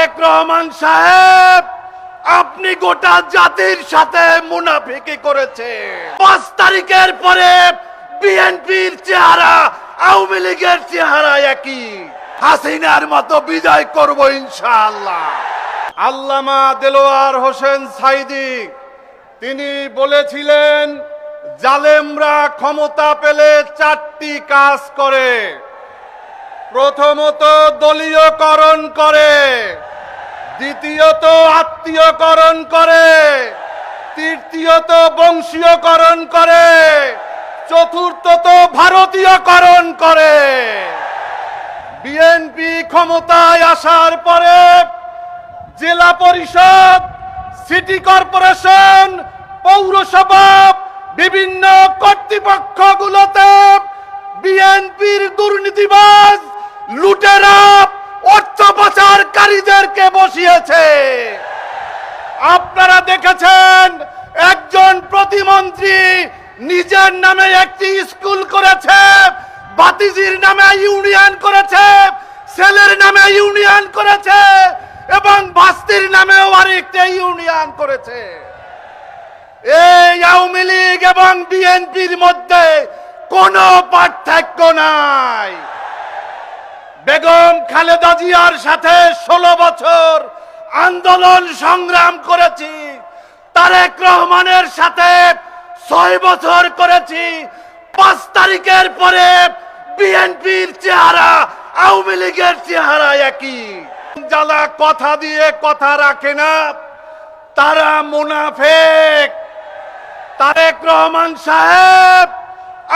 তারেক রহমান সাহেব, আপনি গোটা জাতির সাথে মুনাফিকি করেছেন। 5 তারিখের পরে বিএনপির চেহারা আওয়ামী লীগের চেহারা একই। হাসিনার মতো বিজয় করব ইনশাআল্লাহ। আল্লামা দেলোয়ার হোসেন সাঈদী তিনি বলেছিলেন, জালেমরা ক্ষমতা পেলে 4টি কাজ করে। প্রথমত দলীয়করণ করে, দ্বিতীয়ত আত্মীয়করণ করে, তৃতীয়ত বংশীয়করণ করে, চতুর্থত ভারতীয়করণ করে। বিএনপি ক্ষমতায় আসার পরে জেলা পরিষদ, সিটি কর্পোরেশন, পৌরসভা, বিভিন্ন কর্তৃপক্ষগুলোতে বিএনপির দুর্নীতিবাজ, লুটেরা, অর্থ পাচারকারীদেরকে বসিয়েছে। আপনারা দেখেছেন, একজন প্রতিমন্ত্রী নিজের নামে একটি স্কুল করেছে, ভাতিজির নামে ইউনিয়ন করেছে, ছেলের নামে ইউনিয়ন করেছে এবং ভাস্তির নামেও আরেকটা ইউনিয়ন করেছে। এই আওয়ামী লীগ এবং বিএনপির মধ্যে কোনো পার্থক্য নাই। বেগম খালেদা জিয়ার সাথে 16 বছর আন্দোলন সংগ্রাম করেছি, তারেক রহমানের সাথে 6 বছর করেছি। 5 তারিখের পরে বিএনপির চেহারা আওয়ামী লীগের চেহারা একই। যারা কথা দিয়ে কথা রাখে না তারা মুনাফিক। তারেক রহমান সাহেব,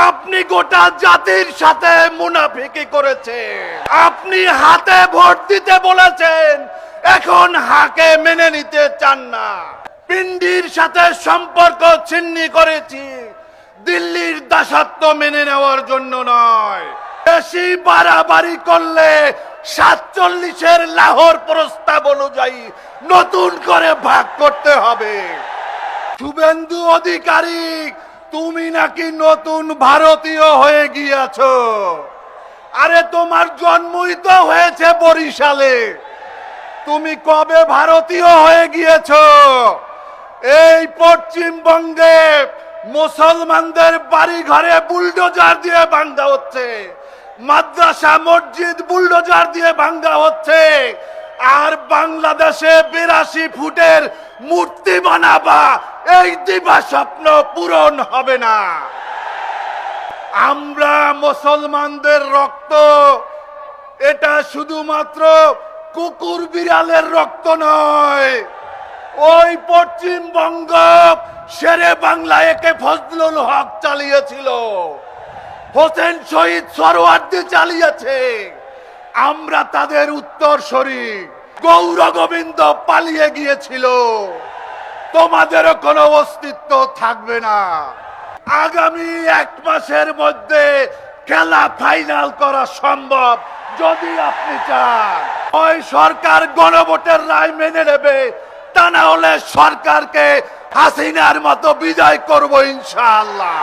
আপনি গোটা জাতির সাথে মুনাফিকি করেছেন। আপনি হাতে ভোট দিতে বলেছেন, এখন হাকে মেনে নিতে চান না। পিন্ডির সাথে সম্পর্ক ছিন্ন করেছি, দিল্লির দাসত্ব মেনে নেওয়ার জন্য নয়। বেশি বাড়াবাড়ি করলে 47-এর লাহোর প্রস্তাব অনুযায়ী নতুন করে ভাগ করতে হবে। শুভেন্দু অধিকারী, তুমি নাকি নতুন ভারতীয় হয়ে গিয়েছো। আরে তোমার জন্মই তো হয়েছে বরিশালে, তুমি কবে ভারতীয় হয়ে গিয়েছো? এই পশ্চিমবঙ্গে মুসলমানদের বাড়ি ঘরে বুলডোজার দিয়ে ভাঙা হচ্ছে, মাদ্রাসা মসজিদ বুলডোজার দিয়ে ভাঙা হচ্ছে, আর বাংলাদেশে 82 ফুটের মূর্তি বানাবা, এই দিবা স্বপ্ন পূরণ হবে না। আমরা মুসলমানদের রক্ত, এটা শুধুমাত্র কুকুর বিড়ালের রক্ত নয়। ওই পশ্চিমবঙ্গ শেরে বাংলা একে ফজলুল হক চালিয়েছিল, হোসেন শহীদ সরওয়ার্দী চালিয়েছে। আমরা তাদের উত্তরসূরি। গৌর গোবিন্দ পালিয়ে গিয়েছিল, তোমাদেরও কোনো অস্তিত্ব থাকবে না। আগামী 1 মাসের মধ্যে খেলা ফাইনাল করা সম্ভব যদি আপনি চান। ওই সরকার গণভোটের রায় মেনে নেবে, তা না হলে সরকারকে হাসিনার মতো বিজয় করব ইনশাআল্লাহ।